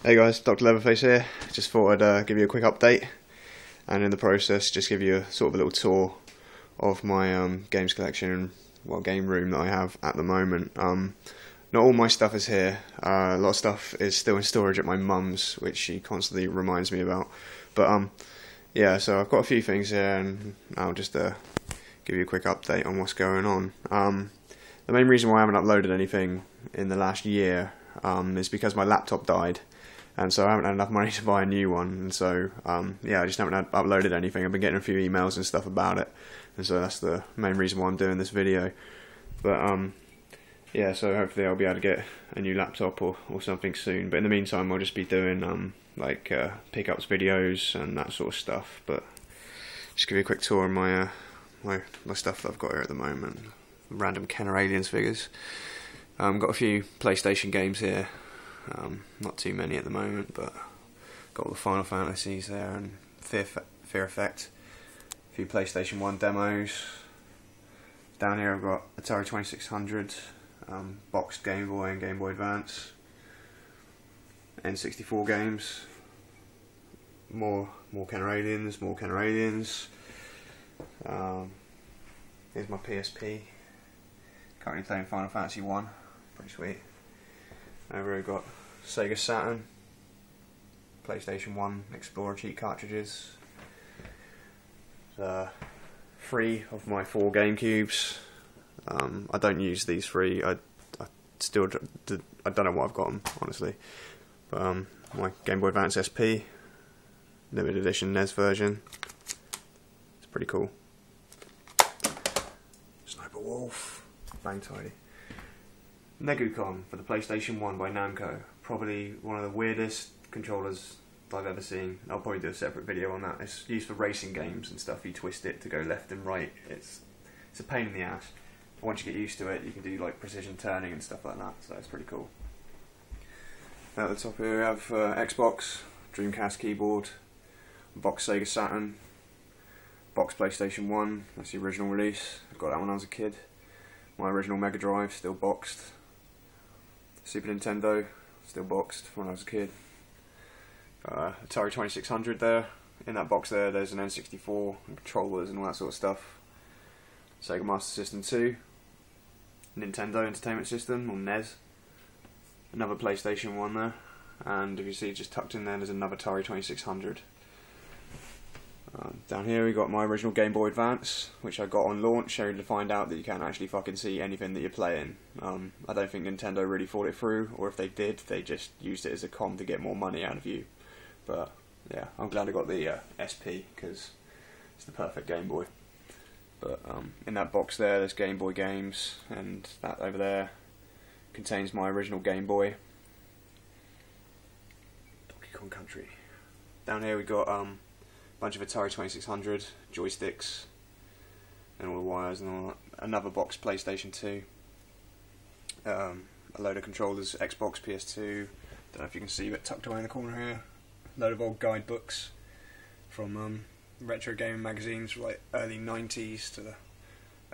Hey guys, Dr. Leatherface here. Just thought I'd give you a quick update, and in the process just give you a sort of a little tour of my games collection and game room that I have at the moment. Not all my stuff is here. A lot of stuff is still in storage at my mum's, which she constantly reminds me about. But yeah, so I've got a few things here, and I'll just give you a quick update on what's going on. The main reason why I haven't uploaded anything in the last year is because my laptop died. And so I haven't had enough money to buy a new one, and so yeah, I just haven't uploaded anything. I've been getting a few emails and stuff about it, and so that's the main reason why I'm doing this video. But yeah, so hopefully I'll be able to get a new laptop or something soon. But in the meantime, I'll just be doing like pickups videos and that sort of stuff. But just give you a quick tour of my my stuff that I've got here at the moment. Random Kenner Aliens figures. Got a few PlayStation games here. Not too many at the moment, but got all the Final Fantasies there and Fear Effect. A few PlayStation 1 demos. Down here I've got Atari 2600, boxed Game Boy and Game Boy Advance, N64 games, more Kenner Aliens, more Kenner Aliens. Here's my PSP. Currently playing Final Fantasy 1. Pretty sweet. Over here we've got Sega Saturn, PlayStation 1 Explorer cheat cartridges, 3 of my 4 GameCubes. I don't use these 3. I don't know what I've got them, honestly. But my Game Boy Advance SP, limited edition NES version. It's pretty cool. Sniper Wolf, bang tidy. Negukon for the PlayStation 1 by Namco. Probably one of the weirdest controllers I've ever seen. I'll probably do a separate video on that. It's used for racing games and stuff. You twist it to go left and right. It's a pain in the ass. But once you get used to it, you can do like precision turning and stuff like that. So it's pretty cool. At the top here we have Xbox, Dreamcast keyboard, box Sega Saturn, box PlayStation 1. That's the original release. I got that when I was a kid. My original Mega Drive, still boxed. Super Nintendo, still boxed when I was a kid. Atari 2600 there. In that box there's an N64 and controllers and all that sort of stuff. Sega Master System 2. Nintendo Entertainment System, or NES. Another PlayStation 1 there. And if you see just tucked in there's another Atari 2600. Down here we got my original Game Boy Advance, which I got on launch, only to find out that you can't actually fucking see anything that you're playing. I don't think Nintendo really thought it through, or if they did, they just used it as a con to get more money out of you. But yeah, I'm glad I got the SP, because it's the perfect Game Boy. But in that box there's Game Boy games, and that over there contains my original Game Boy. Donkey Kong Country. Down here we got bunch of Atari 2600 joysticks and all the wires and all that. Another box PlayStation 2, a load of controllers, Xbox, PS2. Don't know if you can see, but tucked away in the corner here. A load of old guidebooks from retro gaming magazines from like early 90s to the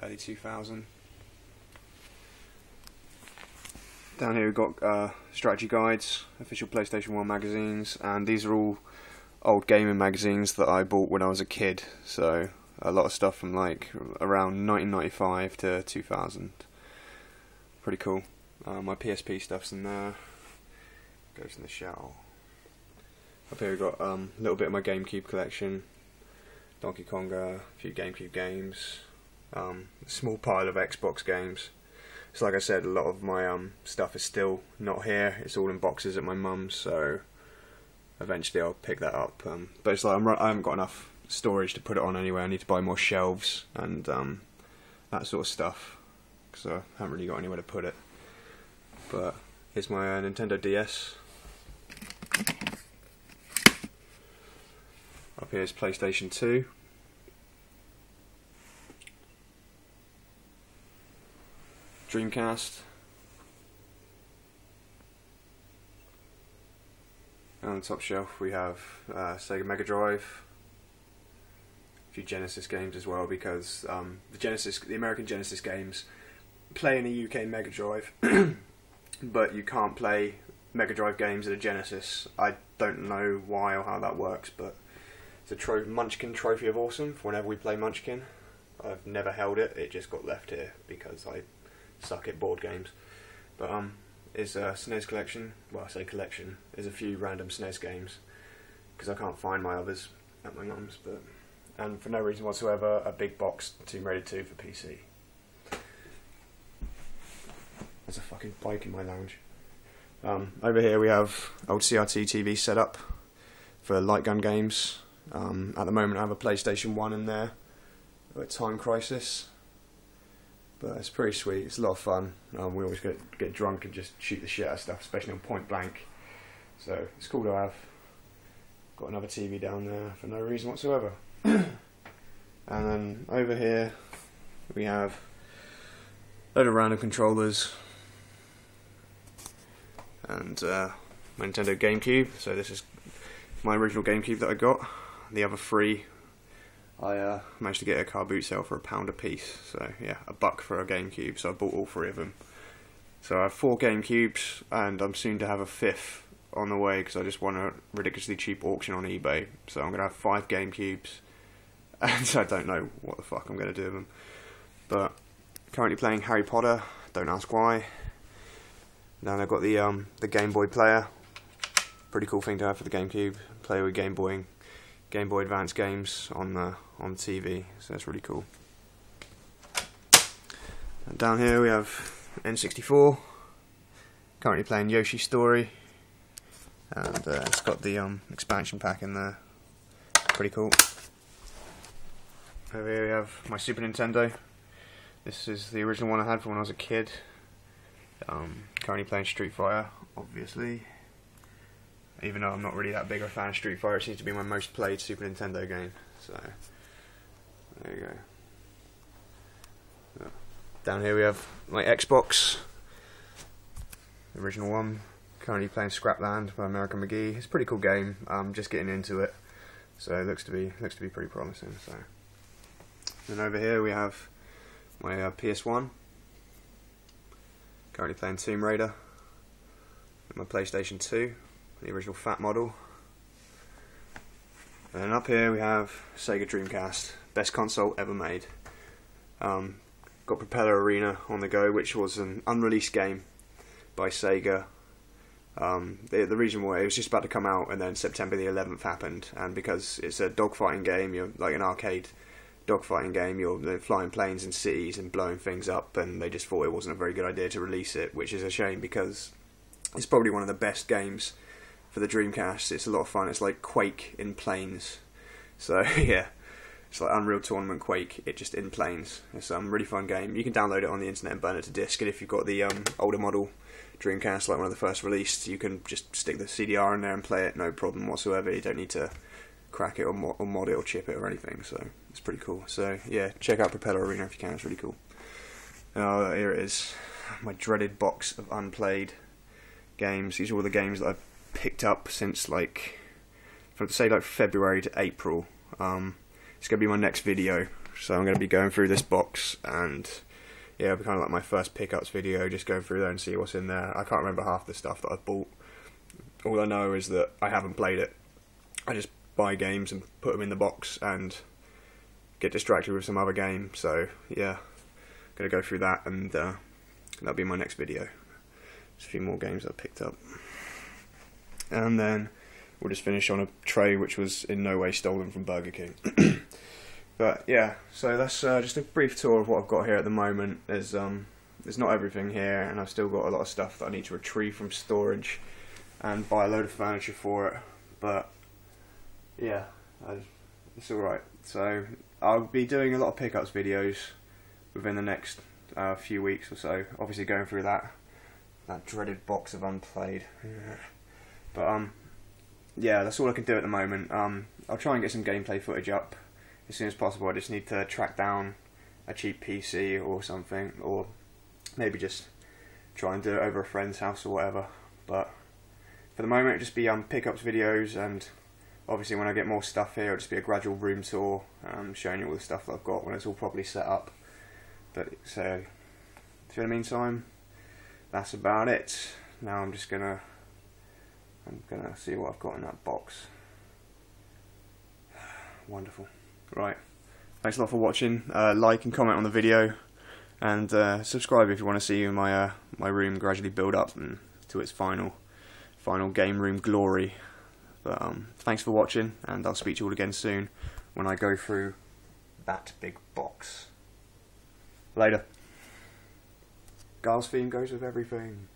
early 2000s. Down here we've got strategy guides, official PlayStation 1 magazines, and these are all old gaming magazines that I bought when I was a kid, so a lot of stuff from like around 1995 to 2000. Pretty cool. My PSP stuff's in there, goes in the shell. Up here we've got a little bit of my GameCube collection, Donkey Konga, a few GameCube games, a small pile of Xbox games. So like I said, a lot of my stuff is still not here, it's all in boxes at my mum's, so eventually I'll pick that up, but it's like I haven't got enough storage to put it on anyway. I need to buy more shelves and that sort of stuff, because I haven't really got anywhere to put it. But here's my Nintendo DS. Up here is PlayStation 2. Dreamcast. On the top shelf we have Sega Mega Drive, a few Genesis games as well, because the American Genesis games play in a UK Mega Drive, but you can't play Mega Drive games and a Genesis. I don't know why or how that works, but it's a Munchkin Trophy of Awesome for whenever we play Munchkin. I've never held it, it just got left here because I suck at board games. But is a SNES collection, well I say collection, there's a few random SNES games, because I can't find my others at my mum's, but and for no reason whatsoever, a big box Tomb Raider 2 for PC. There's a fucking bike in my lounge. Over here we have old CRT TV set up for light gun games. At the moment I have a PlayStation 1 in there, a Time Crisis, but it's pretty sweet, it's a lot of fun. We always get drunk and just shoot the shit out of stuff, especially on point blank, so it's cool to have. Got another TV down there for no reason whatsoever. And then over here we have a load of random controllers and my Nintendo GameCube. So this is my original GameCube that I got. The other three I managed to get a car boot sale for £1 a piece, so yeah, $1 for a GameCube, so I bought all 3 of them. So I have 4 GameCubes and I'm soon to have a 5th on the way because I just won a ridiculously cheap auction on eBay. So I'm going to have 5 GameCubes and I don't know what the fuck I'm going to do with them. But currently playing Harry Potter, don't ask why. Then I've got the Game Boy player, pretty cool thing to have for the GameCube. Play with Game Boy Advance games on the TV, so that's really cool. And down here we have N64, currently playing Yoshi's Story, and it's got the expansion pack in there, pretty cool. Over here we have my Super Nintendo. This is the original one I had from when I was a kid. Currently playing Street Fighter, obviously. Even though I'm not really that big a fan of Street Fighter, it seems to be my most played Super Nintendo game. So, there you go. Down here we have my Xbox, the original one. Currently playing Scrapland by American McGee. It's a pretty cool game. I'm just getting into it, so it looks to be pretty promising. So, then over here we have my PS1. Currently playing Tomb Raider. And my PlayStation 2. The original fat model. And then up here we have Sega Dreamcast, best console ever made. Got Propeller Arena on the go, which was an unreleased game by Sega. The reason why it was just about to come out, and then September the 11th happened, and because it's a dogfighting game, you're like an arcade dogfighting game, you're flying planes in cities and blowing things up, and they just thought it wasn't a very good idea to release it, which is a shame because it's probably one of the best games for the Dreamcast. It's a lot of fun. It's like Quake in planes. So yeah, it's like Unreal Tournament Quake, it just in planes. It's a really fun game. You can download it on the internet and burn it to disc, and if you've got the older model Dreamcast, like one of the first released, you can just stick the CDR in there and play it, no problem whatsoever. You don't need to crack it or mod it or chip it or anything, so it's pretty cool. So yeah, check out Propeller Arena if you can, it's really cool. Oh, here it is, my dreaded box of unplayed games. These are all the games that I've picked up since like February to April. It's going to be my next video, so I'm going to be going through this box, and yeah, it'll be kind of like my first pickups video, just going through there and see what's in there. I can't remember half the stuff that I've bought. All I know is that I haven't played it. I just buy games and put them in the box and get distracted with some other game. So yeah, I'm going to go through that, and that'll be my next video. There's a few more games I've picked up. And then we'll just finish on a tray which was in no way stolen from Burger King. But yeah, so that's just a brief tour of what I've got here at the moment. There's not everything here, and I've still got a lot of stuff that I need to retrieve from storage and buy a load of furniture for it. But yeah, it's alright. So I'll be doing a lot of pickups videos within the next few weeks or so. Obviously going through that dreaded box of unplayed. But yeah, that's all I can do at the moment. I'll try and get some gameplay footage up as soon as possible. I just need to track down a cheap PC or something, or maybe just try and do it over a friend's house or whatever. But for the moment it'll just be pickups videos, and obviously when I get more stuff here it'll just be a gradual room tour, showing you all the stuff that I've got when it's all properly set up. But so, for the meantime, that's about it. Now I'm just gonna I'm gonna see what I've got in that box. Wonderful. Right. Thanks a lot for watching. Like and comment on the video, and subscribe if you want to see my my room gradually build up to its final game room glory. But thanks for watching, and I'll speak to you all again soon when I go through that big box. Later. Gar's theme goes with everything.